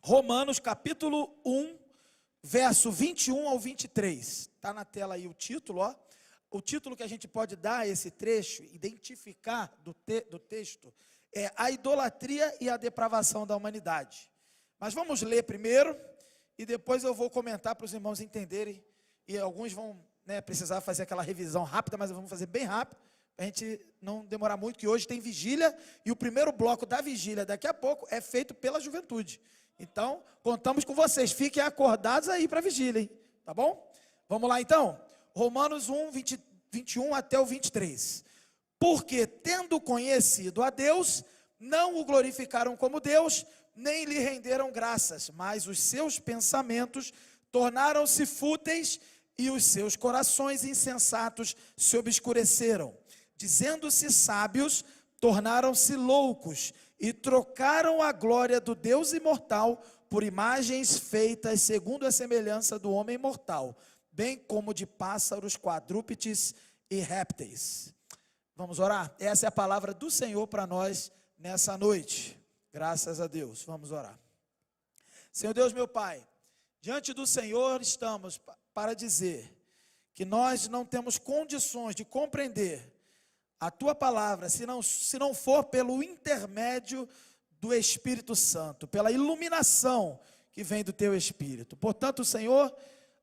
Romanos capítulo 1, verso 21 ao 23. Está na tela aí o título, ó. O título que a gente pode dar a esse trecho, identificar do texto, é a idolatria e a depravação da humanidade. Mas vamos ler primeiro, e depois eu vou comentar para os irmãos entenderem, e alguns vão precisar fazer aquela revisão rápida, mas vamos fazer bem rápido, para a gente não demorar muito, que hoje tem vigília, e o primeiro bloco da vigília daqui a pouco é feito pela juventude. Então, contamos com vocês, fiquem acordados aí para a vigília, hein? Tá bom? Vamos lá então, Romanos 1, 21 até o 23. Porque, tendo conhecido a Deus, não o glorificaram como Deus, nem lhe renderam graças, mas os seus pensamentos tornaram-se fúteis e os seus corações insensatos se obscureceram. Dizendo-se sábios, tornaram-se loucos e trocaram a glória do Deus imortal por imagens feitas segundo a semelhança do homem mortal, bem como de pássaros, quadrúpedes e répteis. Vamos orar? Essa é a palavra do Senhor para nós nessa noite. Graças a Deus. Vamos orar. Senhor Deus, meu Pai, diante do Senhor estamos para dizer que nós não temos condições de compreender a Tua palavra, se não for pelo intermédio do Espírito Santo, pela iluminação que vem do Teu Espírito. Portanto, Senhor,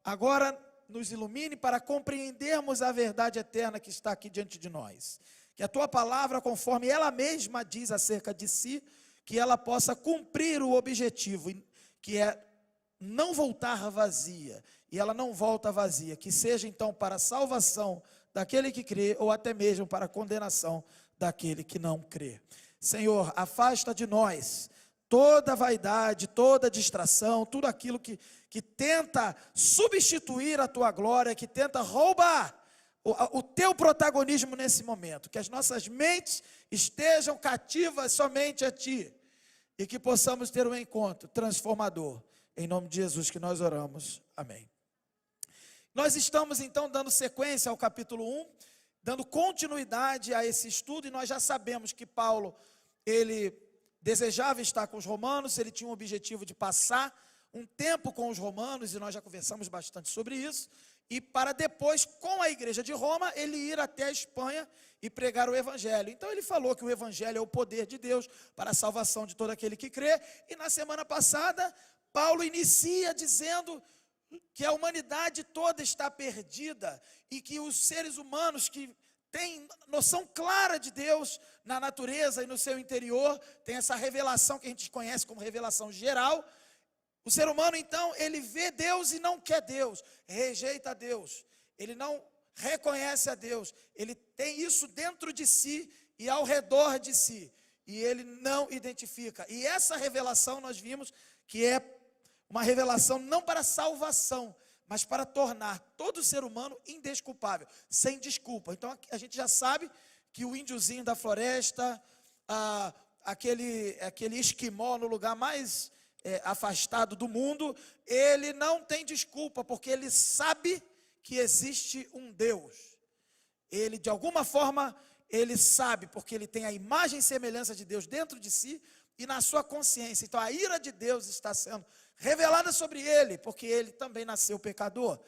agora nos ilumine para compreendermos a verdade eterna que está aqui diante de nós. Que a Tua palavra, conforme ela mesma diz acerca de si, que ela possa cumprir o objetivo, que é não voltar vazia, e ela não volta vazia, que seja então para a salvação daquele que crê, ou até mesmo para a condenação daquele que não crê. Senhor, afasta de nós toda vaidade, toda distração, tudo aquilo que tenta substituir a Tua glória, que tenta roubar o Teu protagonismo nesse momento, que as nossas mentes estejam cativas somente a Ti, e que possamos ter um encontro transformador, em nome de Jesus que nós oramos, amém. Nós estamos então dando sequência ao capítulo 1, dando continuidade a esse estudo, e nós já sabemos que Paulo, ele desejava estar com os romanos, ele tinha o objetivo de passar um tempo com os romanos, e nós já conversamos bastante sobre isso, e para depois, com a igreja de Roma, ele ir até a Espanha e pregar o evangelho. Então ele falou que o evangelho é o poder de Deus para a salvação de todo aquele que crê, e na semana passada, Paulo inicia dizendo que a humanidade toda está perdida, e que os seres humanos que têm noção clara de Deus na natureza e no seu interior, tem essa revelação que a gente conhece como revelação geral. O ser humano então, ele vê Deus e não quer Deus, rejeita Deus, ele não reconhece a Deus, ele tem isso dentro de si e ao redor de si, e ele não identifica. E essa revelação nós vimos que é uma revelação não para salvação, mas para tornar todo ser humano indesculpável, sem desculpa. Então a gente já sabe que o índiozinho da floresta, aquele esquimó no lugar mais afastado do mundo, ele não tem desculpa, porque ele sabe que existe um Deus. Ele de alguma forma, ele sabe, porque ele tem a imagem e semelhança de Deus dentro de si e na sua consciência. Então a ira de Deus está sendo revelada sobre ele, porque ele também nasceu pecador.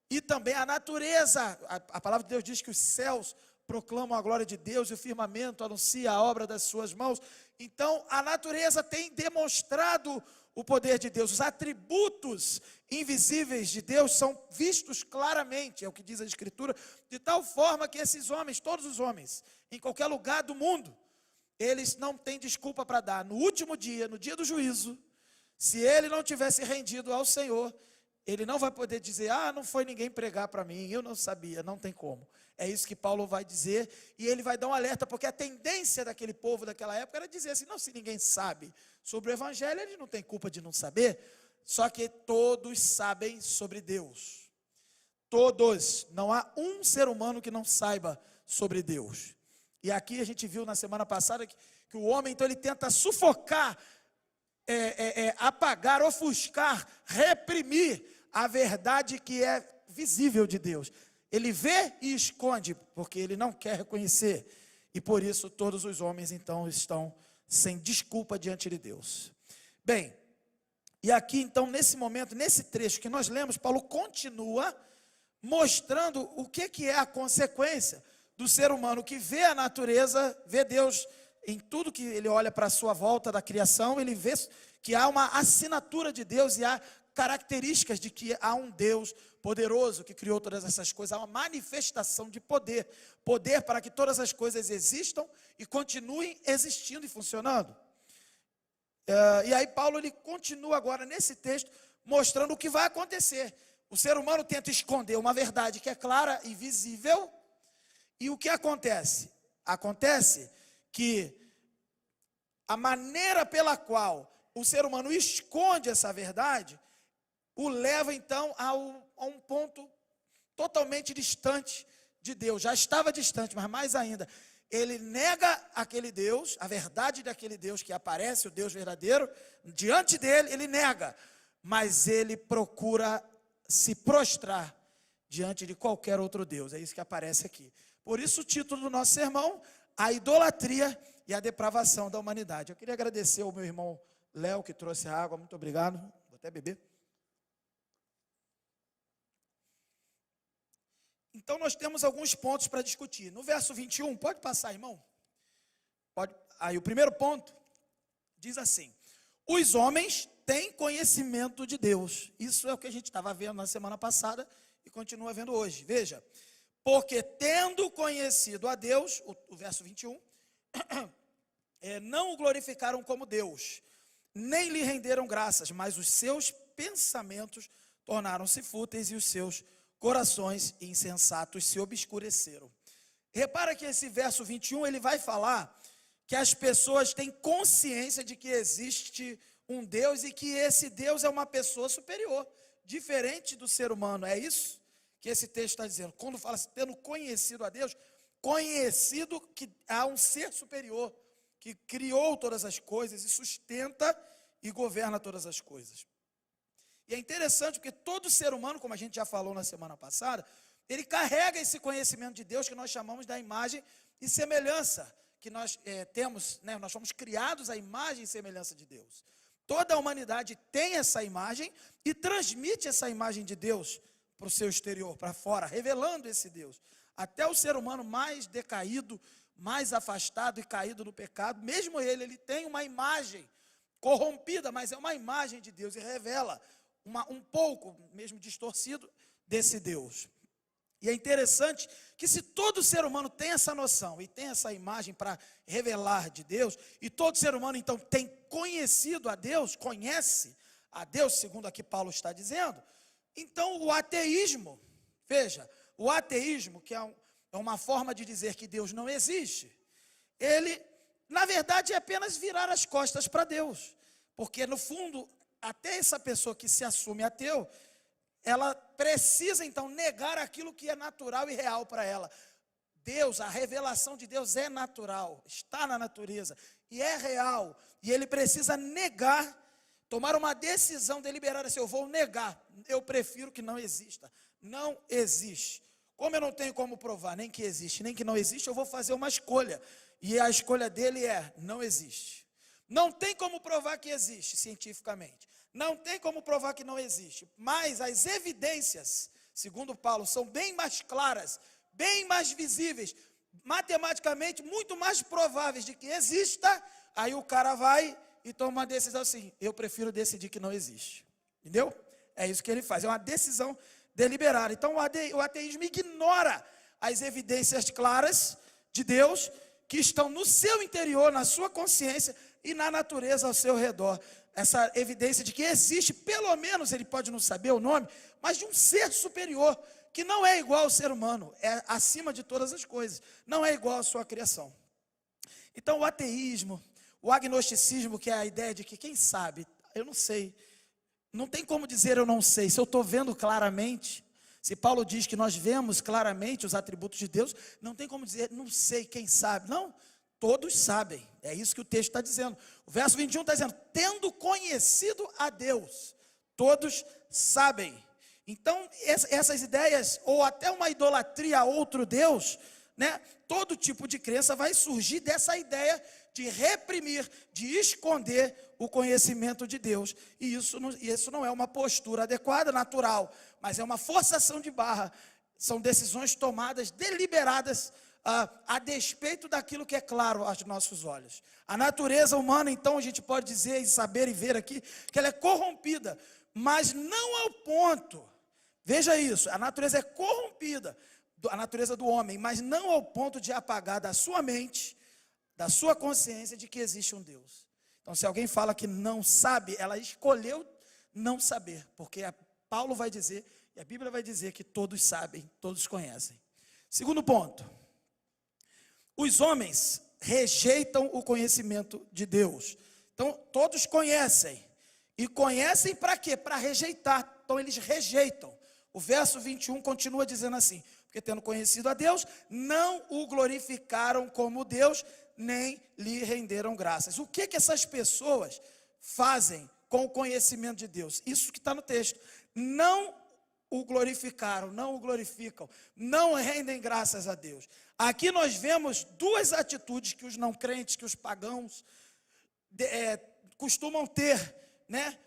E também a natureza, a palavra de Deus diz que os céus proclamam a glória de Deus e o firmamento anuncia a obra das suas mãos. Então a natureza tem demonstrado o poder de Deus. Os atributos invisíveis de Deus são vistos claramente, é o que diz a Escritura, de tal forma que esses homens, todos os homens, em qualquer lugar do mundo, eles não têm desculpa para dar. No último dia, no dia do juízo, se ele não tivesse rendido ao Senhor, ele não vai poder dizer, não foi ninguém pregar para mim, eu não sabia, não tem como. É isso que Paulo vai dizer, e ele vai dar um alerta, porque a tendência daquele povo daquela época era dizer assim, não, se ninguém sabe sobre o evangelho, ele não tem culpa de não saber, só que todos sabem sobre Deus. Todos, não há um ser humano que não saiba sobre Deus. E aqui a gente viu na semana passada que o homem, então, ele tenta sufocar, apagar, ofuscar, reprimir a verdade que é visível de Deus. Ele vê e esconde, porque ele não quer reconhecer. E por isso todos os homens então estão sem desculpa diante de Deus. Bem, E aqui, então, nesse momento, nesse trecho que nós lemos, Paulo continua mostrando o que é a consequência do ser humano que vê a natureza, vê Deus em tudo que ele olha para a sua volta da criação, ele vê que há uma assinatura de Deus e há características de que há um Deus poderoso que criou todas essas coisas, há uma manifestação de poder, poder para que todas as coisas existam e continuem existindo e funcionando. E aí Paulo ele continua agora nesse texto mostrando o que vai acontecer. O ser humano tenta esconder uma verdade que é clara e visível, e o que acontece? Acontece que a maneira pela qual o ser humano esconde essa verdade o leva então a um ponto totalmente distante de Deus. Já estava distante, mas mais ainda, ele nega aquele Deus, a verdade daquele Deus que aparece, o Deus verdadeiro, diante dele ele nega, mas ele procura se prostrar diante de qualquer outro Deus. É isso que aparece aqui. Por isso o título do nosso sermão, a idolatria e a depravação da humanidade. Eu queria agradecer ao meu irmão Léo que trouxe a água, muito obrigado, vou até beber. Então nós temos alguns pontos para discutir. No verso 21, pode passar, irmão? Pode. Aí o primeiro ponto diz assim: os homens têm conhecimento de Deus. Isso é o que a gente estava vendo na semana passada e continua vendo hoje. Veja, porque tendo conhecido a Deus, o verso 21, não o glorificaram como Deus, nem lhe renderam graças, mas os seus pensamentos tornaram-se fúteis e os seus corações insensatos se obscureceram. Repara que esse verso 21, ele vai falar que as pessoas têm consciência de que existe um Deus e que esse Deus é uma pessoa superior, diferente do ser humano. É isso que esse texto está dizendo. Quando fala assim, tendo conhecido a Deus, conhecido que há um ser superior, que criou todas as coisas e sustenta e governa todas as coisas. E é interessante porque todo ser humano, como a gente já falou na semana passada, ele carrega esse conhecimento de Deus que nós chamamos da imagem e semelhança, que nós temos, né? Nós fomos criados à imagem e semelhança de Deus. Toda a humanidade tem essa imagem e transmite essa imagem de Deus para o seu exterior, para fora, revelando esse Deus. Até o ser humano mais decaído, mais afastado e caído no pecado, mesmo ele tem uma imagem corrompida, mas é uma imagem de Deus e revela um pouco, mesmo distorcido, desse Deus. E é interessante que se todo ser humano tem essa noção e tem essa imagem para revelar de Deus, e todo ser humano então tem conhecido a Deus, conhece a Deus, segundo aqui Paulo está dizendo, então o ateísmo, veja, o ateísmo, que é uma forma de dizer que Deus não existe, ele, na verdade, é apenas virar as costas para Deus, porque no fundo, até essa pessoa que se assume ateu, ela precisa então negar aquilo que é natural e real para ela. Deus, a revelação de Deus é natural, está na natureza e é real, e ele precisa negar, tomar uma decisão deliberada, assim, eu vou negar, eu prefiro que não exista, não existe. Como eu não tenho como provar nem que existe, nem que não existe, eu vou fazer uma escolha, e a escolha dele é, não existe. Não tem como provar que existe cientificamente, não tem como provar que não existe, mas as evidências, segundo Paulo, são bem mais claras, bem mais visíveis, matematicamente muito mais prováveis de que exista. Aí o cara vai e toma uma decisão assim, eu prefiro decidir que não existe, entendeu? É isso que ele faz, é uma decisão deliberada. Então o ateísmo ignora as evidências claras de Deus que estão no seu interior, na sua consciência e na natureza ao seu redor. Essa evidência de que existe, pelo menos ele pode não saber o nome, mas de um ser superior, que não é igual ao ser humano, é acima de todas as coisas, não é igual à sua criação. Então o ateísmo, o agnosticismo, que é a ideia de que quem sabe, eu não sei, não tem como dizer eu não sei, se eu estou vendo claramente, se Paulo diz que nós vemos claramente os atributos de Deus, não tem como dizer não sei, quem sabe, não. Todos sabem, é isso que o texto está dizendo. O verso 21 está dizendo, tendo conhecido a Deus, todos sabem. Então, essas ideias, ou até uma idolatria a outro Deus, né? Todo tipo de crença vai surgir dessa ideia de reprimir, de esconder o conhecimento de Deus. E isso não é uma postura adequada, natural, mas é uma forçação de barra. São decisões tomadas, deliberadas, a despeito daquilo que é claro aos nossos olhos. A natureza humana, então, a gente pode dizer e saber e ver aqui, que ela é corrompida, mas não ao ponto, veja isso, a natureza é corrompida, a natureza do homem, mas não ao ponto de apagar da sua mente, da sua consciência, de que existe um Deus. Então, se alguém fala que não sabe, ela escolheu não saber, porque Paulo vai dizer, e a Bíblia vai dizer que todos sabem, todos conhecem. Segundo ponto, os homens rejeitam o conhecimento de Deus. Então, todos conhecem. E conhecem para quê? Para rejeitar. Então, eles rejeitam. O verso 21 continua dizendo assim: porque tendo conhecido a Deus, não o glorificaram como Deus, nem lhe renderam graças. O que essas pessoas fazem com o conhecimento de Deus? Isso que está no texto. Não o glorificaram, não o glorificam, não rendem graças a Deus. Aqui nós vemos duas atitudes que os não crentes, que os pagãos costumam ter, né?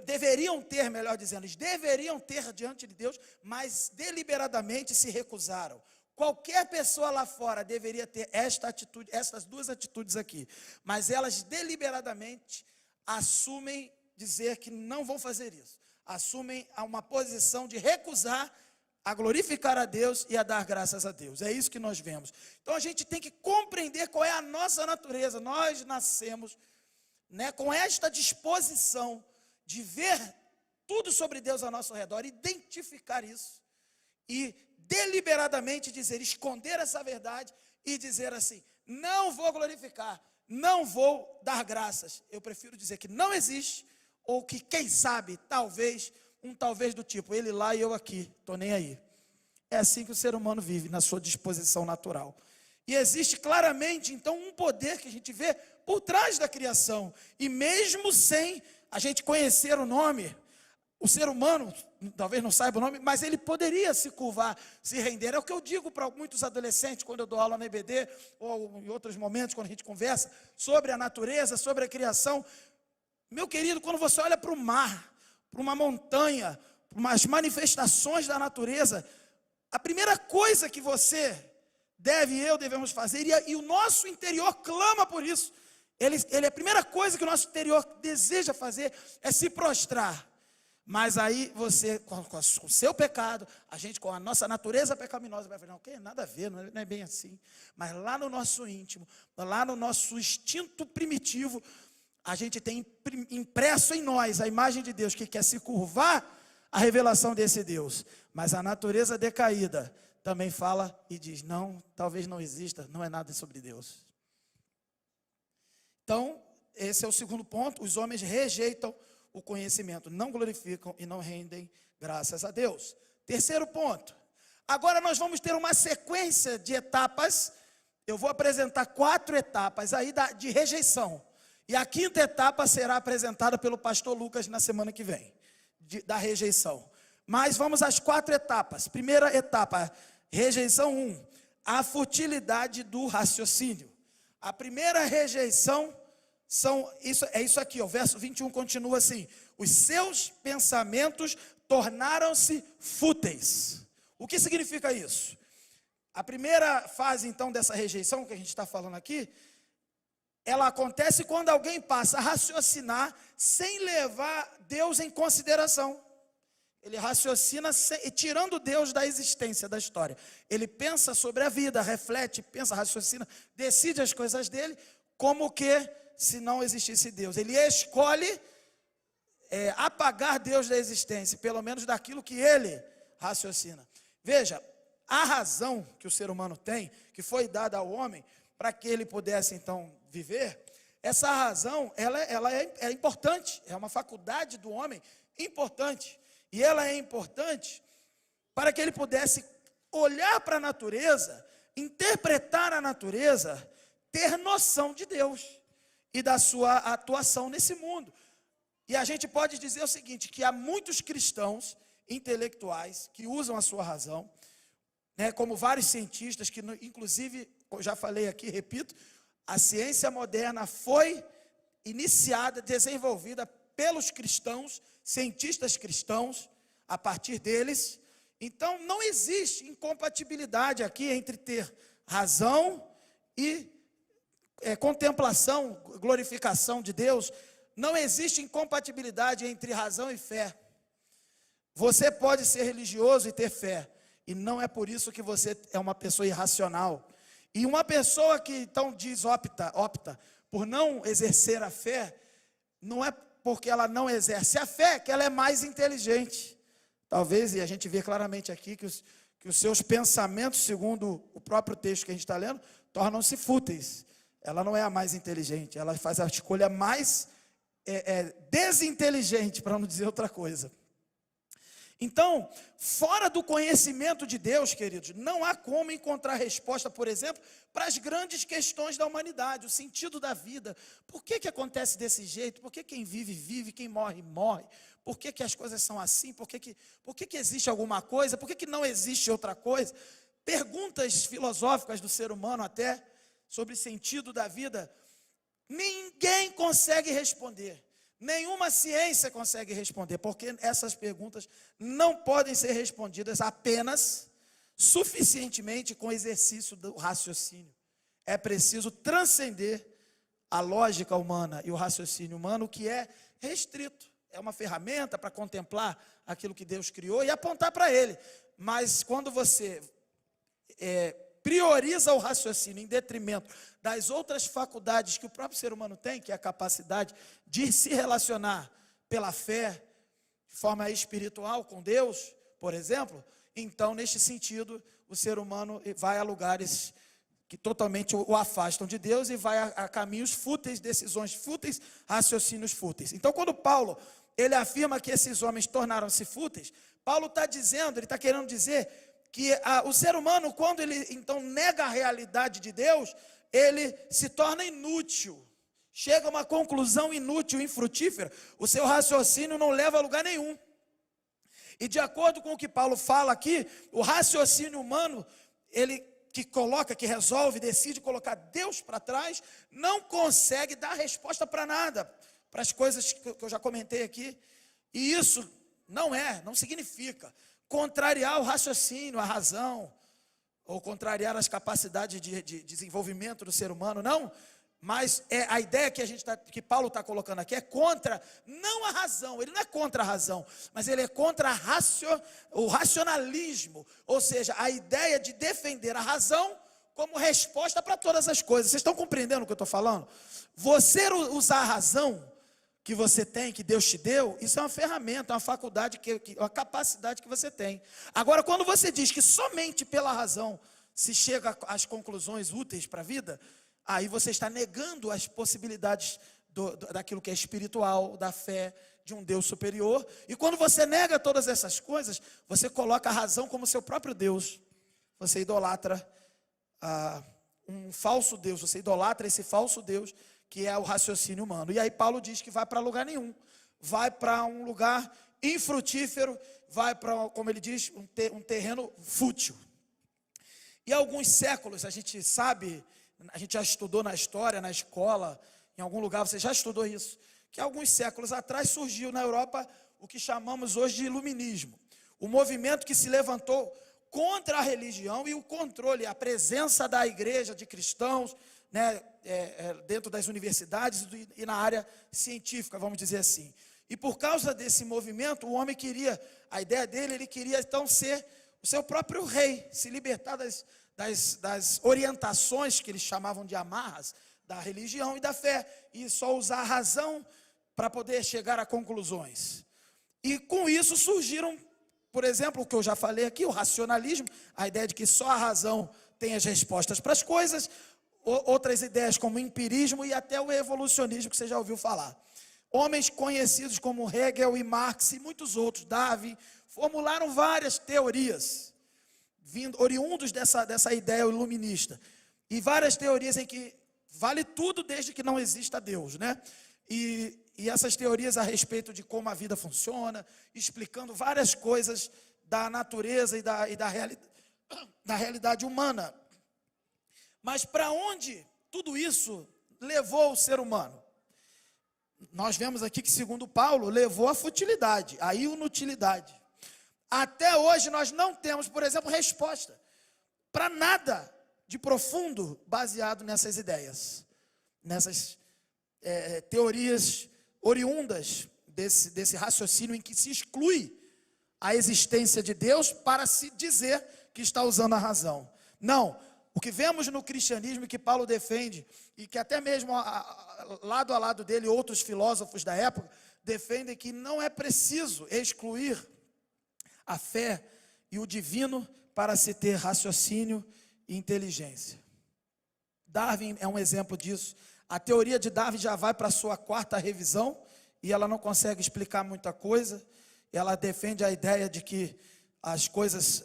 Deveriam ter, melhor dizendo, eles deveriam ter diante de Deus, mas deliberadamente se recusaram. Qualquer pessoa lá fora deveria ter esta atitude, essas duas atitudes aqui, mas elas deliberadamente assumem dizer que não vão fazer isso. Assumem uma posição de recusar a glorificar a Deus e a dar graças a Deus. É isso que nós vemos. Então a gente tem que compreender qual é a nossa natureza. Nós nascemos, né, com esta disposição de ver tudo sobre Deus ao nosso redor, identificar isso e deliberadamente dizer, esconder essa verdade e dizer assim: não vou glorificar, não vou dar graças. Eu prefiro dizer que não existe, ou que, quem sabe, talvez, talvez do tipo, ele lá e eu aqui, estou nem aí. É assim que o ser humano vive, na sua disposição natural. E existe claramente, então, um poder que a gente vê por trás da criação. E mesmo sem a gente conhecer o nome, o ser humano, talvez não saiba o nome, mas ele poderia se curvar, se render. É o que eu digo para muitos adolescentes, quando eu dou aula na EBD, ou em outros momentos, quando a gente conversa sobre a natureza, sobre a criação. Meu querido, quando você olha para o mar, para uma montanha, para umas manifestações da natureza, a primeira coisa que você deve e eu devemos fazer, e o nosso interior clama por isso, a primeira coisa que o nosso interior deseja fazer é se prostrar. Mas aí você, com o seu pecado, a gente com a nossa natureza pecaminosa vai falar, não, que nada a ver, não é bem assim. Mas lá no nosso íntimo, lá no nosso instinto primitivo, a gente tem impresso em nós a imagem de Deus, que quer se curvar à revelação desse Deus. Mas a natureza decaída também fala e diz, não, talvez não exista, não é nada sobre Deus. Então, esse é o segundo ponto, os homens rejeitam o conhecimento, não glorificam e não rendem graças a Deus. Terceiro ponto, agora nós vamos ter uma sequência de etapas, eu vou apresentar 4 etapas aí de rejeição. E a 5ª etapa será apresentada pelo pastor Lucas na semana que vem, da rejeição. Mas vamos às 4 etapas. Primeira etapa, rejeição 1, a futilidade do raciocínio. A primeira rejeição é isso aqui, o verso 21 continua assim: os seus pensamentos tornaram-se fúteis. O que significa isso? A primeira fase então dessa rejeição que a gente está falando aqui, ela acontece quando alguém passa a raciocinar sem levar Deus em consideração. Ele raciocina tirando Deus da existência da história. Ele pensa sobre a vida, reflete, pensa, raciocina, decide as coisas dele, como que se não existisse Deus. Ele escolhe apagar Deus da existência, pelo menos daquilo que ele raciocina. Veja, a razão que o ser humano tem, que foi dada ao homem, para que ele pudesse então viver, essa razão, ela é importante, é uma faculdade do homem importante, e ela é importante para que ele pudesse olhar para a natureza, interpretar a natureza, ter noção de Deus e da sua atuação nesse mundo. E a gente pode dizer o seguinte, que há muitos cristãos intelectuais que usam a sua razão, né, como vários cientistas que, inclusive, eu já falei aqui, repito, A ciência moderna foi iniciada, desenvolvida pelos cristãos, cientistas cristãos, a partir deles. Então, não existe incompatibilidade aqui entre ter razão e contemplação, glorificação de Deus. Não existe incompatibilidade entre razão e fé. Você pode ser religioso e ter fé, e não é por isso que você é uma pessoa irracional. E uma pessoa que então opta por não exercer a fé, não é porque ela não exerce a fé que ela é mais inteligente. Talvez, e a gente vê claramente aqui que os seus pensamentos, segundo o próprio texto que a gente está lendo, tornam-se fúteis. Ela não é a mais inteligente, ela faz a escolha mais desinteligente, para não dizer outra coisa. Então, fora do conhecimento de Deus, queridos, não há como encontrar resposta, por exemplo, para as grandes questões da humanidade, o sentido da vida. Por que acontece desse jeito? Por que quem vive, vive, quem morre, morre? Por que as coisas são assim? Por que existe alguma coisa? Por que não existe outra coisa? Perguntas filosóficas do ser humano até, sobre o sentido da vida, ninguém consegue responder. Nenhuma ciência consegue responder, porque essas perguntas não podem ser respondidas apenas suficientemente com o exercício do raciocínio. É preciso transcender a lógica humana e o raciocínio humano, que é restrito. É uma ferramenta para contemplar aquilo que Deus criou e apontar para Ele. Mas quando você prioriza o raciocínio em detrimento das outras faculdades que o próprio ser humano tem, que é a capacidade de se relacionar pela fé, de forma espiritual com Deus, por exemplo, então, neste sentido, o ser humano vai a lugares que totalmente o afastam de Deus e vai a caminhos fúteis, decisões fúteis, raciocínios fúteis. Então, quando Paulo, ele afirma que esses homens tornaram-se fúteis, Paulo está dizendo, ele está querendo dizer que o ser humano, quando ele então nega a realidade de Deus, ele se torna inútil, chega a uma conclusão inútil, infrutífera, o seu raciocínio não leva a lugar nenhum. E de acordo com o que Paulo fala aqui, o raciocínio humano, ele que resolve, decide colocar Deus para trás, não consegue dar resposta para nada, para as coisas que eu já comentei aqui. E isso não significa contrariar o raciocínio, a razão, ou contrariar as capacidades de desenvolvimento do ser humano, não. Mas a ideia que Paulo está colocando aqui é contra, não a razão, ele não é contra a razão, mas ele é contra o racionalismo, ou seja, a ideia de defender a razão como resposta para todas as coisas. Vocês estão compreendendo o que eu estou falando? Você usar a razão que você tem, que Deus te deu, isso é uma ferramenta, uma faculdade, uma capacidade que você tem. Agora, quando você diz que somente pela razão se chega às conclusões úteis para a vida, aí você está negando as possibilidades daquilo que é espiritual, da fé, de um Deus superior. E quando você nega todas essas coisas, você coloca a razão como seu próprio Deus. Você idolatra um falso Deus, você idolatra esse falso Deus, que é o raciocínio humano. E aí Paulo diz que vai para lugar nenhum, vai para um lugar infrutífero, vai para, como ele diz, um terreno fútil. E há alguns séculos, a gente sabe, a gente já estudou na história, na escola, em algum lugar você já estudou isso, que alguns séculos atrás surgiu na Europa o que chamamos hoje de iluminismo, o movimento que se levantou contra a religião e o controle, a presença da igreja, de cristãos, né, dentro das universidades e na área científica, vamos dizer assim. E por causa desse movimento, o homem queria, a ideia dele, ele queria então ser o seu próprio rei, se libertar das orientações que eles chamavam de amarras, da religião e da fé, e só usar a razão para poder chegar a conclusões. E com isso surgiram, por exemplo, o que eu já falei aqui, o racionalismo, a ideia de que só a razão tem as respostas para as coisas, outras ideias como o empirismo e até o evolucionismo, que você já ouviu falar. Homens conhecidos como Hegel e Marx e muitos outros, Darwin, formularam várias teorias, oriundos dessa ideia iluminista. E várias teorias em que vale tudo desde que não exista Deus, né? E essas teorias a respeito de como a vida funciona, explicando várias coisas da natureza e da realidade humana. Mas para onde tudo isso levou o ser humano? Nós vemos aqui que, segundo Paulo, levou à futilidade, à inutilidade. Até hoje nós não temos, por exemplo, resposta para nada de profundo baseado nessas ideias, nessas teorias oriundas desse raciocínio em que se exclui a existência de Deus para se dizer que está usando a razão. Não, o que vemos no cristianismo que Paulo defende, e que até mesmo lado a lado dele outros filósofos da época defendem, que não é preciso excluir a fé e o divino para se ter raciocínio e inteligência. Darwin é um exemplo disso. A teoria de Darwin já vai para a sua 4ª revisão e ela não consegue explicar muita coisa. Ela defende a ideia de que as coisas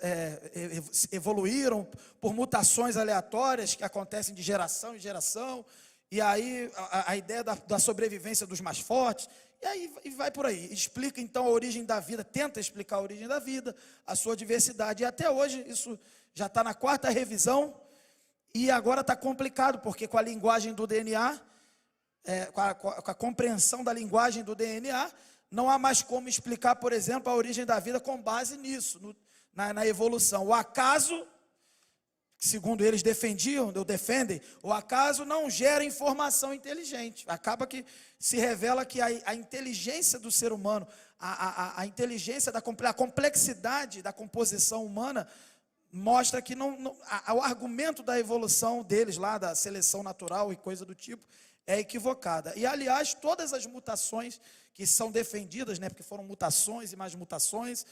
evoluíram por mutações aleatórias que acontecem de geração em geração, e aí a ideia da sobrevivência dos mais fortes, e aí vai por aí. Explica então a origem da vida, tenta explicar a origem da vida, a sua diversidade, e até hoje isso já está na 4ª revisão, e agora está complicado, porque com a linguagem do DNA, com a compreensão da linguagem do DNA, não há mais como explicar, por exemplo, a origem da vida com base nisso, na evolução. O acaso, segundo eles defendem, o acaso não gera informação inteligente. Acaba que se revela que a inteligência do ser humano, a inteligência, a complexidade da composição humana, mostra que o argumento da evolução deles lá, da seleção natural e coisa do tipo, é equivocada. E, aliás, todas as mutações que são defendidas, porque foram mutações e mais mutações,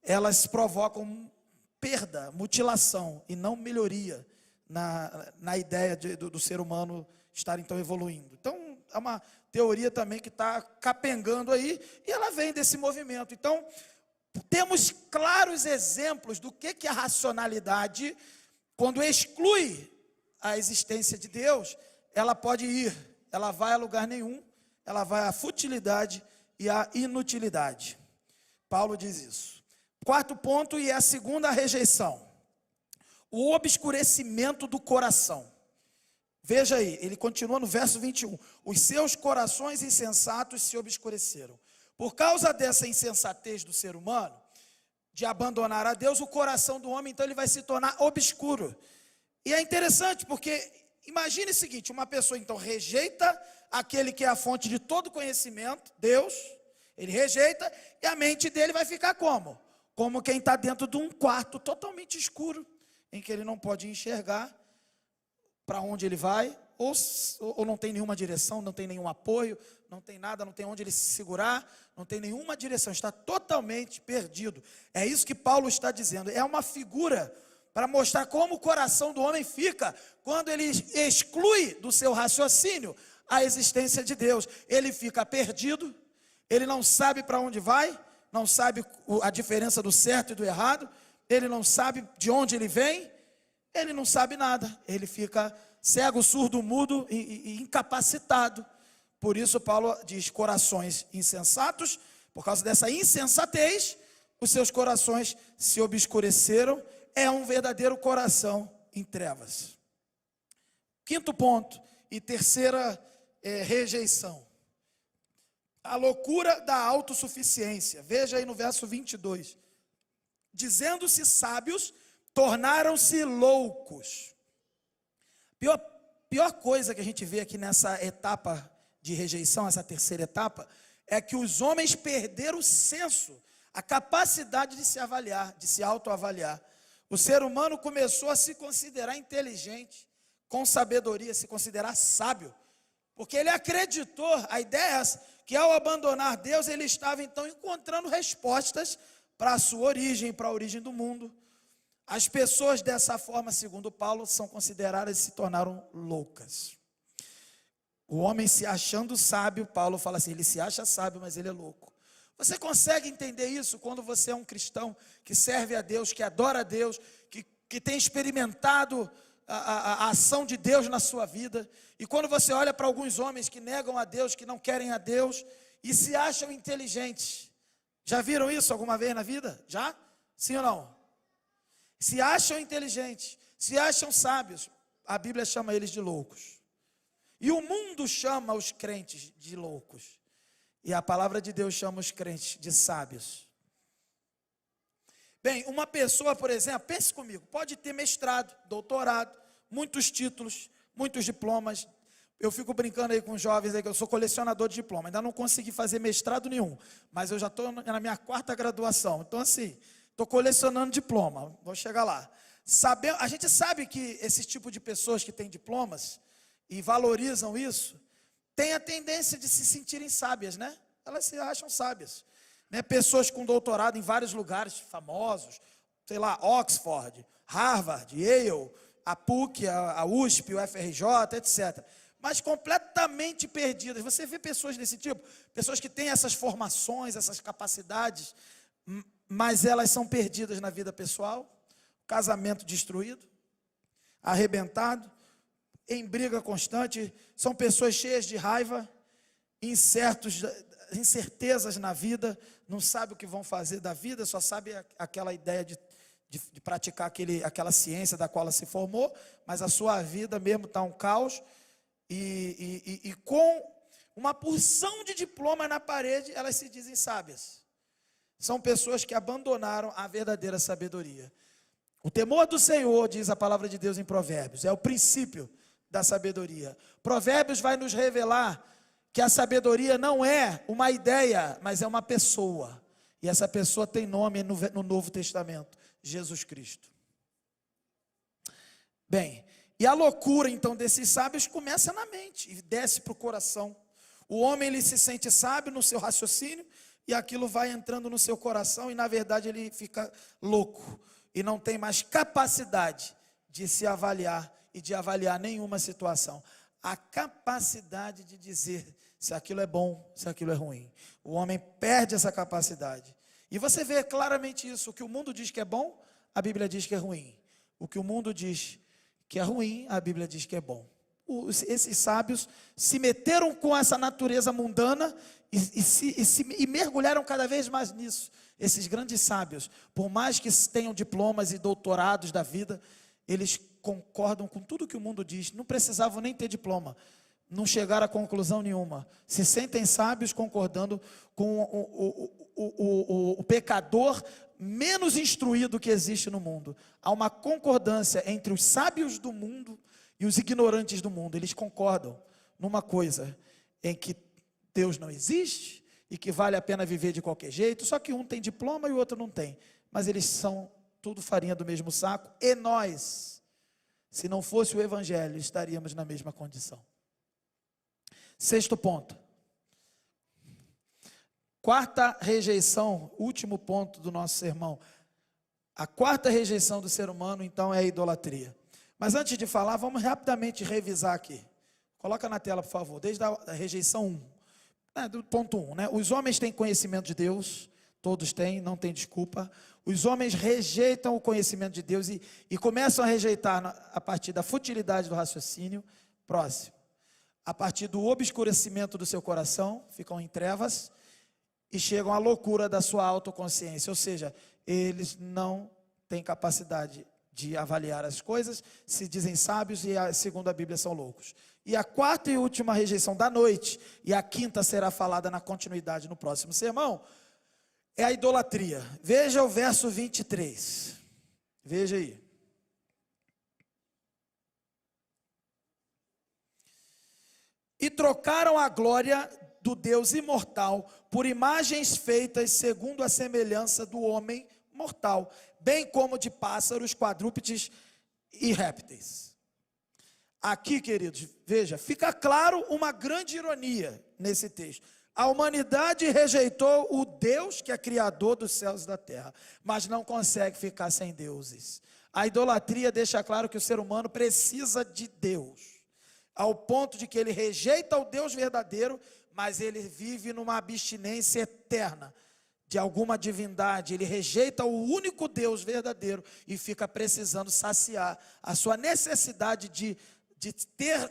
elas provocam perda, mutilação e não melhoria na ideia do ser humano estar então evoluindo. Então, é uma teoria também que está capengando aí, e ela vem desse movimento. Então, temos claros exemplos do que é a racionalidade, quando exclui a existência de Deus, ela pode ir, ela vai a lugar nenhum, ela vai à futilidade e à inutilidade. Paulo diz isso. 4º ponto, e é a segunda rejeição: o obscurecimento do coração. Veja aí, ele continua no verso 21. Os seus corações insensatos se obscureceram. Por causa dessa insensatez do ser humano, de abandonar a Deus, o coração do homem, então, ele vai se tornar obscuro. E é interessante, porque imagine o seguinte: uma pessoa, então, rejeita aquele que é a fonte de todo conhecimento, Deus, ele rejeita, e a mente dele vai ficar como? Como quem está dentro de um quarto totalmente escuro, em que ele não pode enxergar para onde ele vai, ou não tem nenhuma direção, não tem nenhum apoio, não tem nada, não tem onde ele se segurar, não tem nenhuma direção, está totalmente perdido. É isso que Paulo está dizendo. É uma figura para mostrar como o coração do homem fica quando ele exclui do seu raciocínio a existência de Deus. Ele fica perdido, ele não sabe para onde vai, não sabe a diferença do certo e do errado, ele não sabe de onde ele vem, ele não sabe nada, ele fica cego, surdo, mudo e incapacitado. Por isso Paulo diz: corações insensatos, por causa dessa insensatez, os seus corações se obscureceram. É um verdadeiro coração em trevas. 5º ponto, e terceira rejeição: a loucura da autossuficiência. Veja aí no verso 22. Dizendo-se sábios, tornaram-se loucos. Pior coisa que a gente vê aqui nessa etapa de rejeição, essa terceira etapa, é que os homens perderam o senso, a capacidade de se avaliar, de se autoavaliar. O ser humano começou a se considerar inteligente, com sabedoria, se considerar sábio, porque ele acreditou, a ideia é essa, que ao abandonar Deus, ele estava então encontrando respostas para a sua origem, para a origem do mundo. As pessoas dessa forma, segundo Paulo, são consideradas e se tornaram loucas. O homem se achando sábio, Paulo fala assim, ele se acha sábio, mas ele é louco. Você consegue entender isso quando você é um cristão que serve a Deus, que adora a Deus, que tem experimentado a ação de Deus na sua vida? E quando você olha para alguns homens que negam a Deus, que não querem a Deus e se acham inteligentes. Já viram isso alguma vez na vida? Já? Sim ou não? Se acham inteligentes, se acham sábios, a Bíblia chama eles de loucos. E o mundo chama os crentes de loucos. E a palavra de Deus chama os crentes de sábios. Bem, uma pessoa, por exemplo, pense comigo, pode ter mestrado, doutorado, muitos títulos, muitos diplomas. Eu fico brincando aí com os jovens aí que eu sou colecionador de diploma. Ainda não consegui fazer mestrado nenhum, mas eu já estou na minha 4ª graduação. Então assim, estou colecionando diploma, vou chegar lá. A gente sabe que esse tipo de pessoas que têm diplomas e valorizam isso, tem a tendência de se sentirem sábias, né? Elas se acham sábias, né? Pessoas com doutorado em vários lugares famosos, sei lá, Oxford, Harvard, Yale, a PUC, a USP, o FRJ, etc. Mas completamente perdidas. Você vê pessoas desse tipo, pessoas que têm essas formações, essas capacidades, mas elas são perdidas na vida pessoal, casamento destruído, arrebentado, em briga constante, são pessoas cheias de raiva, incertezas na vida, não sabem o que vão fazer da vida, só sabe aquela ideia de praticar aquela ciência da qual ela se formou, mas a sua vida mesmo está um caos, e com uma porção de diploma na parede, elas se dizem sábias. São pessoas que abandonaram a verdadeira sabedoria. O temor do Senhor, diz a palavra de Deus em Provérbios, é o princípio da sabedoria. Provérbios vai nos revelar que a sabedoria não é uma ideia, mas é uma pessoa. E essa pessoa tem nome no Novo Testamento, Jesus Cristo. Bem, e a loucura então desses sábios começa na mente e desce para o coração. O homem, ele se sente sábio no seu raciocínio e aquilo vai entrando no seu coração e na verdade ele fica louco e não tem mais capacidade de se avaliar e de avaliar nenhuma situação. A capacidade de dizer se aquilo é bom, se aquilo é ruim. O homem perde essa capacidade. E você vê claramente isso. O que o mundo diz que é bom, a Bíblia diz que é ruim. O que o mundo diz que é ruim, a Bíblia diz que é bom. Esses sábios se meteram com essa natureza mundana e mergulharam cada vez mais nisso. Esses grandes sábios, por mais que tenham diplomas e doutorados da vida, eles concordam com tudo que o mundo diz, não precisavam nem ter diploma, não chegaram a conclusão nenhuma, se sentem sábios concordando com o pecador menos instruído que existe no mundo. Há uma concordância entre os sábios do mundo e os ignorantes do mundo. Eles concordam numa coisa, em que Deus não existe e que vale a pena viver de qualquer jeito, só que um tem diploma e o outro não tem, mas eles são tudo farinha do mesmo saco, e nós, se não fosse o Evangelho, estaríamos na mesma condição. 6º ponto, 4ª rejeição, último ponto do nosso sermão. A 4ª rejeição do ser humano, então, é a idolatria. Mas antes de falar, vamos rapidamente revisar aqui. Coloca na tela, por favor, desde a rejeição 1, do ponto 1, né? Os homens têm conhecimento de Deus, todos têm, não tem desculpa. Os homens rejeitam o conhecimento de Deus e começam a rejeitar a partir da futilidade do raciocínio. Próximo. A partir do obscurecimento do seu coração, ficam em trevas e chegam à loucura da sua autoconsciência. Ou seja, eles não têm capacidade de avaliar as coisas, se dizem sábios e, segundo a Bíblia, são loucos. E a 4ª e última rejeição da noite, e a 5ª será falada na continuidade no próximo sermão, é a idolatria. Veja o verso 23. Veja aí. E trocaram a glória do Deus imortal por imagens feitas segundo a semelhança do homem mortal, bem como de pássaros, quadrúpedes e répteis. Aqui, queridos, veja, fica claro uma grande ironia nesse texto. A humanidade rejeitou o Deus que é criador dos céus e da terra, mas não consegue ficar sem deuses. A idolatria deixa claro que o ser humano precisa de Deus, ao ponto de que ele rejeita o Deus verdadeiro, mas ele vive numa abstinência eterna de alguma divindade. Ele rejeita o único Deus verdadeiro e fica precisando saciar a sua necessidade de ter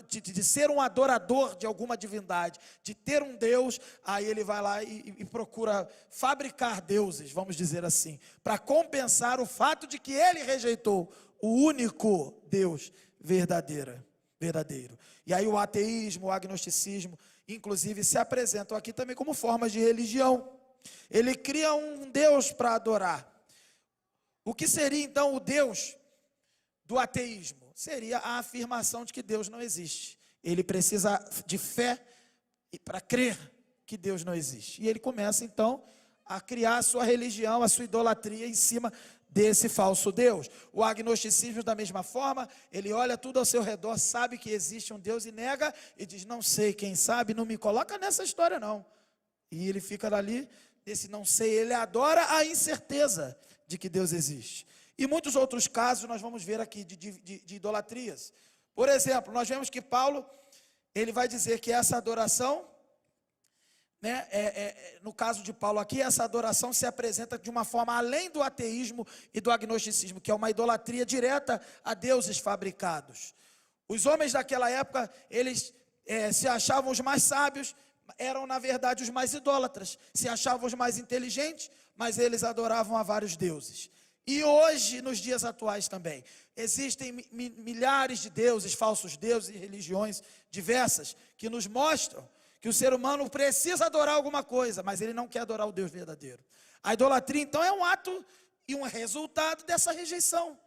de ser um adorador de alguma divindade, de ter um Deus. Aí ele vai lá e procura fabricar deuses, vamos dizer assim, para compensar o fato de que ele rejeitou o único Deus verdadeiro. verdadeiro. E aí o ateísmo, o agnosticismo, inclusive, se apresentam aqui também como formas de religião. Ele cria um Deus para adorar. O que seria então o Deus do ateísmo? Seria a afirmação de que Deus não existe. Ele precisa de fé para crer que Deus não existe. E ele começa então a criar a sua religião, a sua idolatria em cima desse falso Deus. O agnosticismo, da mesma forma, ele olha tudo ao seu redor, sabe que existe um Deus e nega, e diz, não sei, quem sabe, não me coloca nessa história não. E ele fica ali, esse não sei, ele adora a incerteza de que Deus existe. E muitos outros casos nós vamos ver aqui de idolatrias. Por exemplo, nós vemos que Paulo, ele vai dizer que essa adoração, né, no caso de Paulo aqui, essa adoração se apresenta de uma forma além do ateísmo e do agnosticismo, que é uma idolatria direta a deuses fabricados. Os homens daquela época, eles se achavam os mais sábios, eram na verdade os mais idólatras, se achavam os mais inteligentes, mas eles adoravam a vários deuses. E hoje, nos dias atuais também, existem milhares de deuses, falsos deuses e religiões diversas, que nos mostram que o ser humano precisa adorar alguma coisa, mas ele não quer adorar o Deus verdadeiro. A idolatria, então, é um ato e um resultado dessa rejeição,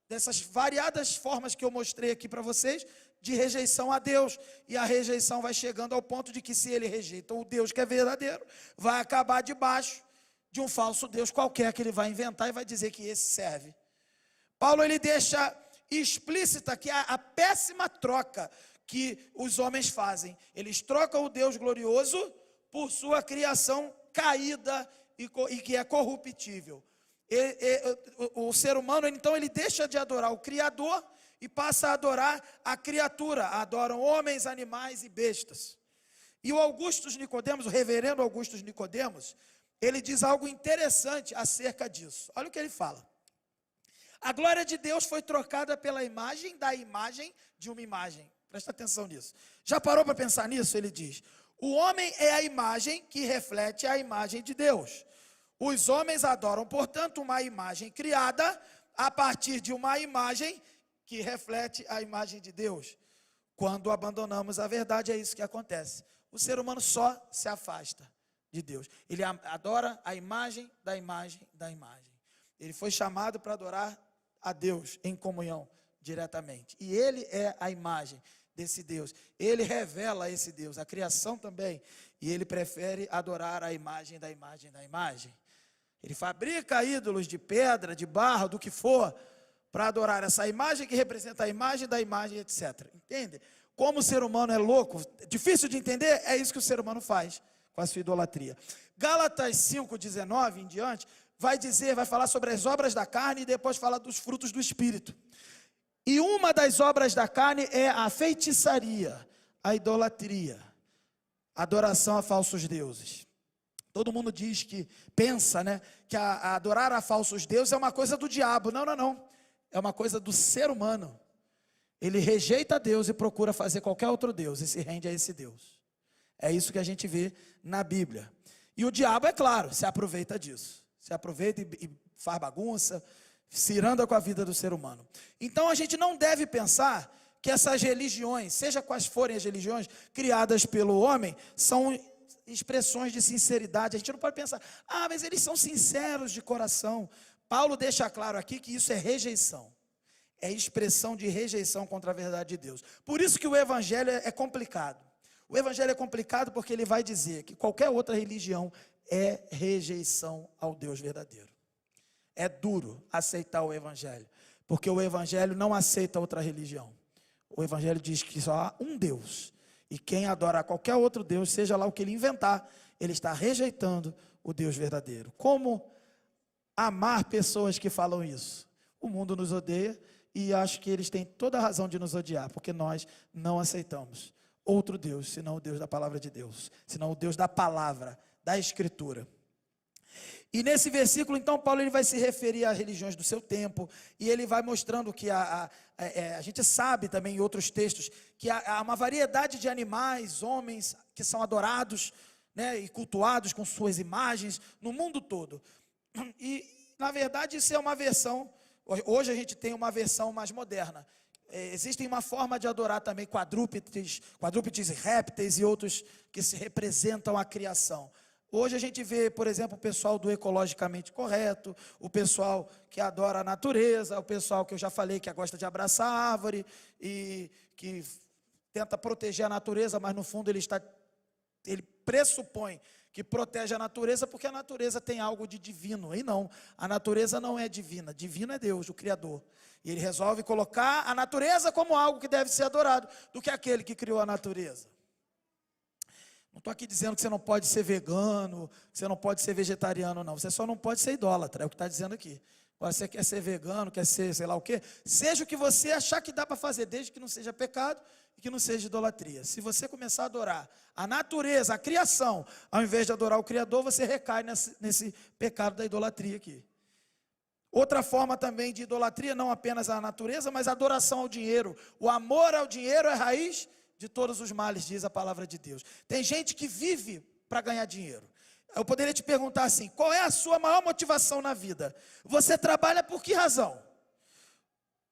dessas variadas formas que eu mostrei aqui para vocês, de rejeição a Deus. E a rejeição vai chegando ao ponto de que se ele rejeita o Deus que é verdadeiro, vai acabar debaixo de um falso Deus qualquer que ele vai inventar e vai dizer que esse serve. Paulo, ele deixa explícita que a péssima troca que os homens fazem. Eles trocam o Deus glorioso por sua criação caída e que é corruptível. O ser humano, então, ele deixa de adorar o Criador e passa a adorar a criatura. Adoram homens, animais e bestas. E o Augustus Nicodemos, o reverendo Augustus Nicodemos, ele diz algo interessante acerca disso. Olha o que ele fala. A glória de Deus foi trocada pela imagem da imagem de uma imagem. Presta atenção nisso. Já parou para pensar nisso? Ele diz, o homem é a imagem que reflete a imagem de Deus. Os homens adoram, portanto, uma imagem criada a partir de uma imagem que reflete a imagem de Deus. Quando abandonamos a verdade, é isso que acontece. O ser humano só se afasta de Deus. Ele adora a imagem da imagem da imagem. Ele foi chamado para adorar a Deus em comunhão diretamente. E ele é a imagem desse Deus. Ele revela esse Deus, a criação também. E ele prefere adorar a imagem da imagem da imagem. Ele fabrica ídolos de pedra, de barro, do que for, para adorar essa imagem que representa a imagem da imagem, etc. Entende? Como o ser humano é louco, difícil de entender, é isso que o ser humano faz com a sua idolatria. Gálatas 5:19 em diante, vai falar sobre as obras da carne e depois fala dos frutos do Espírito. E uma das obras da carne é a feitiçaria, a idolatria, a adoração a falsos deuses. Todo mundo diz que, pensa, né, que a adorar a falsos deuses é uma coisa do diabo. Não, não, não. É uma coisa do ser humano. Ele rejeita Deus e procura fazer qualquer outro Deus e se rende a esse Deus. É isso que a gente vê na Bíblia. E o diabo, é claro, se aproveita disso. Se aproveita e faz bagunça, se iranda com a vida do ser humano. Então a gente não deve pensar que essas religiões, seja quais forem as religiões criadas pelo homem, são expressões de sinceridade. A gente não pode pensar, mas eles são sinceros de coração. Paulo deixa claro aqui que isso é rejeição. É expressão de rejeição contra a verdade de Deus. Por isso que o evangelho é complicado. O evangelho é complicado porque ele vai dizer que qualquer outra religião é rejeição ao Deus verdadeiro. É duro aceitar o evangelho, porque o evangelho não aceita outra religião. O evangelho diz que só há um Deus, e quem adora qualquer outro Deus, seja lá o que ele inventar, ele está rejeitando o Deus verdadeiro. Como amar pessoas que falam isso? O mundo nos odeia e acho que eles têm toda a razão de nos odiar, porque nós não aceitamos outro Deus, senão o Deus da palavra de Deus, senão o Deus da palavra, da Escritura. E nesse versículo, então, Paulo ele vai se referir às religiões do seu tempo, e ele vai mostrando que a gente sabe também em outros textos, que há uma variedade de animais, homens, que são adorados, né, e cultuados com suas imagens, no mundo todo. E, na verdade, isso é uma versão, hoje a gente tem uma versão mais moderna, Existem uma forma de adorar também quadrúpedes e répteis e outros que se representam a criação. Hoje a gente vê, por exemplo, o pessoal do ecologicamente correto, o pessoal que adora a natureza, o pessoal que eu já falei que gosta de abraçar a árvore e que tenta proteger a natureza, mas no fundo ele pressupõe que protege a natureza porque a natureza tem algo de divino. E não, a natureza não é divina, divino é Deus, o Criador. E ele resolve colocar a natureza como algo que deve ser adorado do que aquele que criou a natureza. Não estou aqui dizendo que você não pode ser vegano, que você não pode ser vegetariano, não. Você só não pode ser idólatra, é o que está dizendo aqui. Agora, você quer ser vegano, quer ser sei lá o quê, seja o que você achar que dá para fazer, desde que não seja pecado e que não seja idolatria. Se você começar a adorar a natureza, a criação, ao invés de adorar o Criador, você recai nesse pecado da idolatria aqui. Outra forma também de idolatria, não apenas a natureza, mas a adoração ao dinheiro. O amor ao dinheiro é raiz de todos os males, diz a palavra de Deus. Tem gente que vive para ganhar dinheiro. Eu poderia te perguntar assim, qual é a sua maior motivação na vida? Você trabalha por que razão?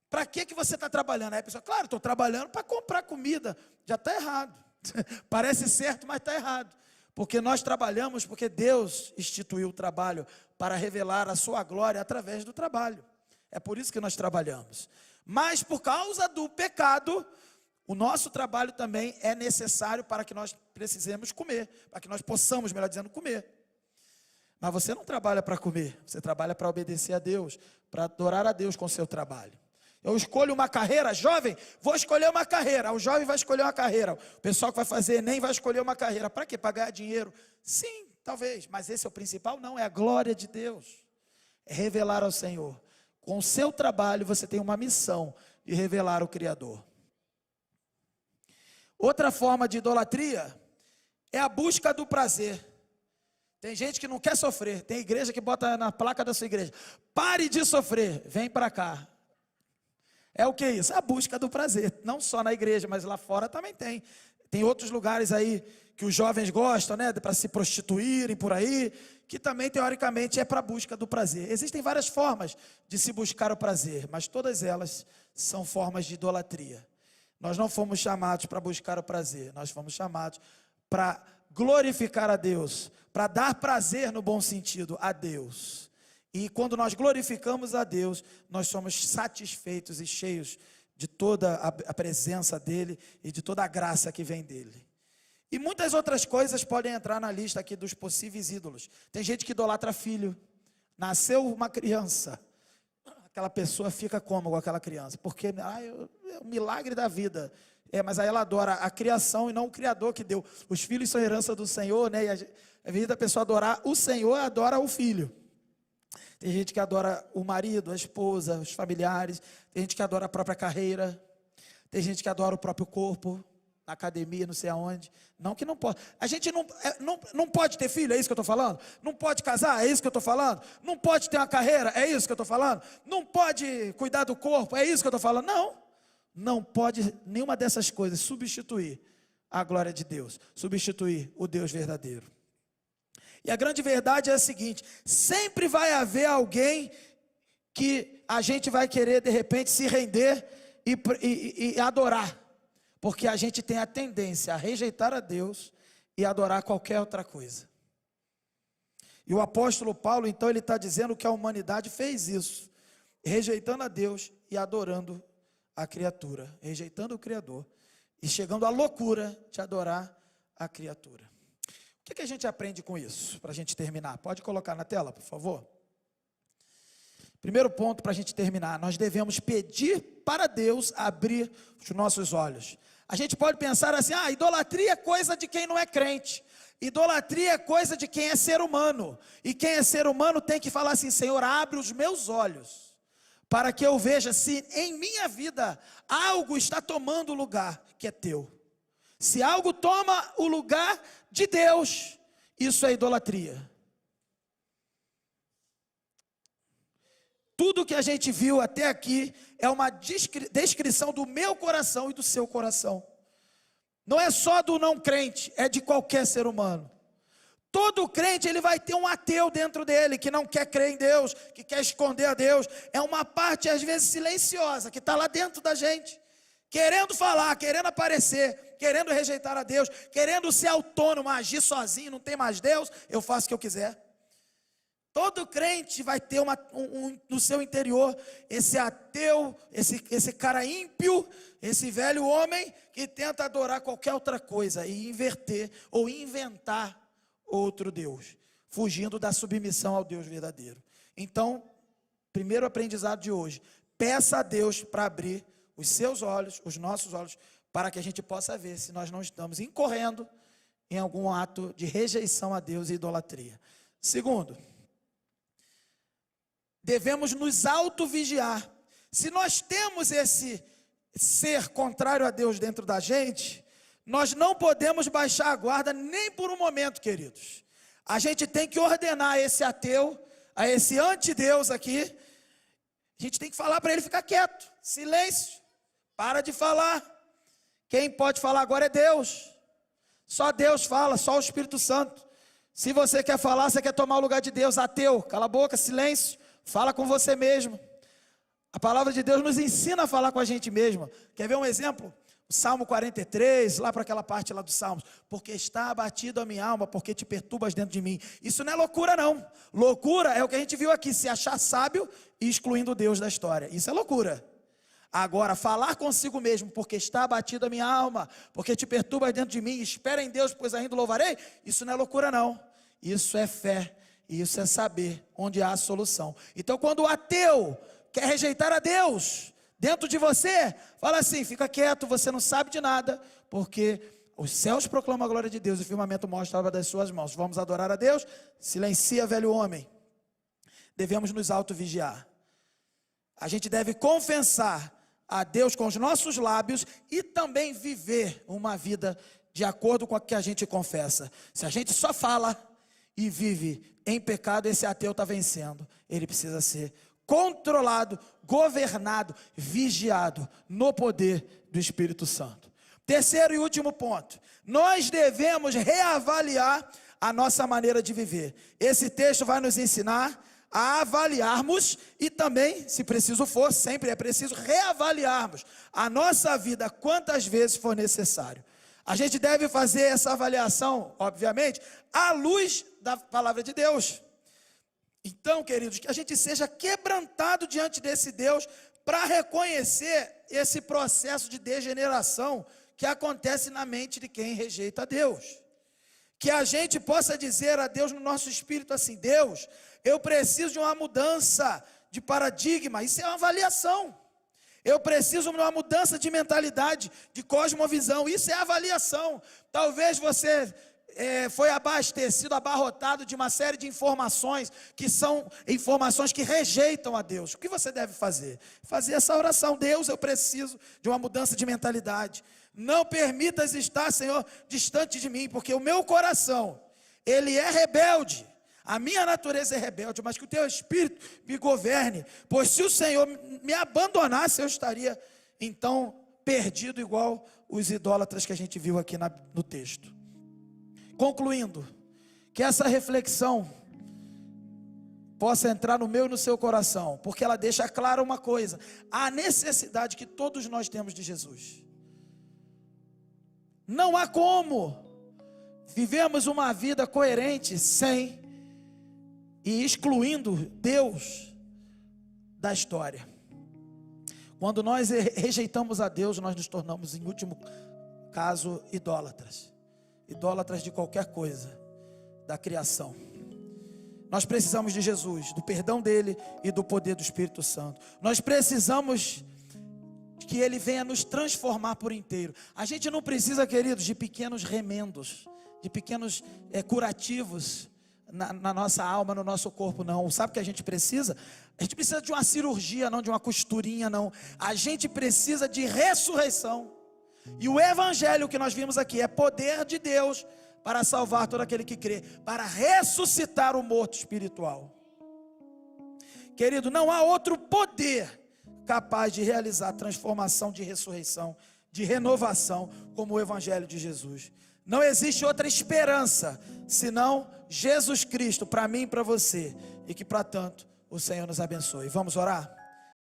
Para que você está trabalhando? Aí a pessoa, claro, estou trabalhando para comprar comida. Já está errado. Parece certo, mas está errado. Porque nós trabalhamos porque Deus instituiu o trabalho para revelar a sua glória através do trabalho. É por isso que nós trabalhamos. Mas por causa do pecado, o nosso trabalho também é necessário para que nós precisemos comer, para que nós possamos, melhor dizendo, comer. Mas você não trabalha para comer, você trabalha para obedecer a Deus, para adorar a Deus com o seu trabalho. Eu escolho uma carreira, jovem, vou escolher uma carreira. O jovem vai escolher uma carreira. O pessoal que vai fazer Enem vai escolher uma carreira. Para quê? Para ganhar dinheiro? Sim, talvez, mas esse é o principal? Não, é a glória de Deus. É revelar ao Senhor. Com o seu trabalho você tem uma missão de revelar o Criador. Outra forma de idolatria é a busca do prazer. Tem gente que não quer sofrer. Tem igreja que bota na placa da sua igreja: pare de sofrer, vem para cá. É o que isso? A busca do prazer. Não só na igreja, mas lá fora também tem. Tem outros lugares aí que os jovens gostam, né? Para se prostituírem por aí, que também teoricamente é para a busca do prazer. Existem várias formas de se buscar o prazer, mas todas elas são formas de idolatria. Nós não fomos chamados para buscar o prazer, nós fomos chamados para glorificar a Deus, para dar prazer no bom sentido a Deus. E quando nós glorificamos a Deus, nós somos satisfeitos e cheios de toda a presença dEle e de toda a graça que vem dEle. E muitas outras coisas podem entrar na lista aqui dos possíveis ídolos. Tem gente que idolatra filho. Nasceu uma criança, aquela pessoa fica como com aquela criança? Porque é o milagre da vida. Mas aí ela adora a criação e não o Criador que deu. Os filhos são herança do Senhor, né? E a vida da pessoa adorar o Senhor, adora o filho. Tem gente que adora o marido, a esposa, os familiares. Tem gente que adora a própria carreira. Tem gente que adora o próprio corpo, na academia, não sei aonde. Não que não pode. A gente não pode ter filho, é isso que eu estou falando? Não pode casar, é isso que eu estou falando? Não pode ter uma carreira, é isso que eu estou falando? Não pode cuidar do corpo, é isso que eu estou falando? Não. Não pode nenhuma dessas coisas substituir a glória de Deus, substituir o Deus verdadeiro. E a grande verdade é a seguinte: sempre vai haver alguém que a gente vai querer de repente se render e adorar, porque a gente tem a tendência a rejeitar a Deus e adorar qualquer outra coisa. E o apóstolo Paulo, então, ele está dizendo que a humanidade fez isso, rejeitando a Deus e adorando a criatura, rejeitando o Criador e chegando à loucura de adorar a criatura. O que a gente aprende com isso, para a gente terminar? Pode colocar na tela, por favor? Primeiro ponto para a gente terminar: nós devemos pedir para Deus abrir os nossos olhos. A gente pode pensar assim: idolatria é coisa de quem não é crente. Idolatria é coisa de quem é ser humano. E quem é ser humano tem que falar assim: Senhor, abre os meus olhos, para que eu veja se em minha vida algo está tomando o lugar que é teu. Se algo toma o lugar de Deus, isso é idolatria. Tudo que a gente viu até aqui é uma descrição do meu coração e do seu coração. Não é só do não crente, é de qualquer ser humano. Todo crente, ele vai ter um ateu dentro dele, que não quer crer em Deus, que quer esconder a Deus. É uma parte, às vezes, silenciosa, que está lá dentro da gente. querendo falar, querendo aparecer, querendo rejeitar a Deus, querendo ser autônomo, agir sozinho, não tem mais Deus, eu faço o que eu quiser. Todo crente vai ter no seu interior esse ateu, esse cara ímpio, esse velho homem que tenta adorar qualquer outra coisa e inverter ou inventar outro Deus, fugindo da submissão ao Deus verdadeiro. Então, primeiro aprendizado de hoje, peça a Deus para abrir os seus olhos, os nossos olhos, para que a gente possa ver se nós não estamos incorrendo em algum ato de rejeição a Deus e idolatria. Segundo, devemos nos auto-vigiar. Se nós temos esse ser contrário a Deus dentro da gente, nós não podemos baixar a guarda nem por um momento, queridos. A gente tem que ordenar a esse ateu, a esse antideus aqui, a gente tem que falar para ele ficar quieto, silêncio, para de falar. Quem pode falar agora é Deus. Só Deus fala, só o Espírito Santo. Se você quer falar, você quer tomar o lugar de Deus, ateu, cala a boca, silêncio. Fala com você mesmo. A palavra de Deus nos ensina a falar com a gente mesmo. Quer ver um exemplo? O Salmo 43, lá para aquela parte lá dos Salmos. Porque está abatido a minha alma, porque te perturbas dentro de mim. Isso não é loucura não. Loucura é o que a gente viu aqui, se achar sábio e excluindo Deus da história. Isso é loucura. Agora, falar consigo mesmo, porque está abatido a minha alma, porque te perturbas dentro de mim, espera em Deus, pois ainda louvarei. Isso não é loucura não. Isso é fé. Isso é saber onde há a solução. Então, quando o ateu quer rejeitar a Deus dentro de você, fala assim, fica quieto, você não sabe de nada, porque os céus proclamam a glória de Deus e o firmamento mostra a obra das suas mãos. Vamos adorar a Deus? Silencia, velho homem. Devemos nos auto-vigiar. A gente deve confessar a Deus com os nossos lábios e também viver uma vida de acordo com o que a gente confessa. Se a gente só fala e vive em pecado, esse ateu está vencendo. Ele precisa ser controlado, governado, vigiado no poder do Espírito Santo. Terceiro e último ponto, nós devemos reavaliar a nossa maneira de viver. Esse texto vai nos ensinar a avaliarmos e também, se preciso for, sempre é preciso reavaliarmos a nossa vida quantas vezes for necessário. A gente deve fazer essa avaliação, obviamente, à luz da palavra de Deus. Então, queridos, que a gente seja quebrantado diante desse Deus para reconhecer esse processo de degeneração que acontece na mente de quem rejeita a Deus. Que a gente possa dizer a Deus no nosso espírito assim, Deus, eu preciso de uma mudança de paradigma. Isso é uma avaliação. Eu preciso de uma mudança de mentalidade, de cosmovisão. Isso é avaliação. Talvez você foi abastecido, abarrotado de uma série de informações que são informações que rejeitam a Deus. O que você deve fazer? Fazer essa oração. Deus, eu preciso de uma mudança de mentalidade. Não permitas estar, Senhor, distante de mim, porque o meu coração, ele é rebelde. A minha natureza é rebelde, mas que o teu Espírito me governe. Pois se o Senhor me abandonasse, eu estaria, então, perdido igual os idólatras que a gente viu aqui no texto. Concluindo, que essa reflexão possa entrar no meu e no seu coração, porque ela deixa clara uma coisa, a necessidade que todos nós temos de Jesus. Não há como vivemos uma vida coerente sem e excluindo Deus da história. Quando nós rejeitamos a Deus, nós nos tornamos, em último caso, idólatras. Idólatras de qualquer coisa da criação. Nós precisamos de Jesus, do perdão dele e do poder do Espírito Santo. Nós precisamos que ele venha nos transformar por inteiro. A gente não precisa, queridos, de pequenos remendos, de pequenos curativos na nossa alma, no nosso corpo, não. Sabe o que a gente precisa? A gente precisa de uma cirurgia, não de uma costurinha, não. A gente precisa de ressurreição. E o evangelho que nós vimos aqui é poder de Deus para salvar todo aquele que crê, para ressuscitar o morto espiritual. Querido, não há outro poder capaz de realizar transformação, de ressurreição, de renovação, como o evangelho de Jesus. Não existe outra esperança, senão Jesus Cristo, para mim e para você, e que para tanto o Senhor nos abençoe. Vamos orar?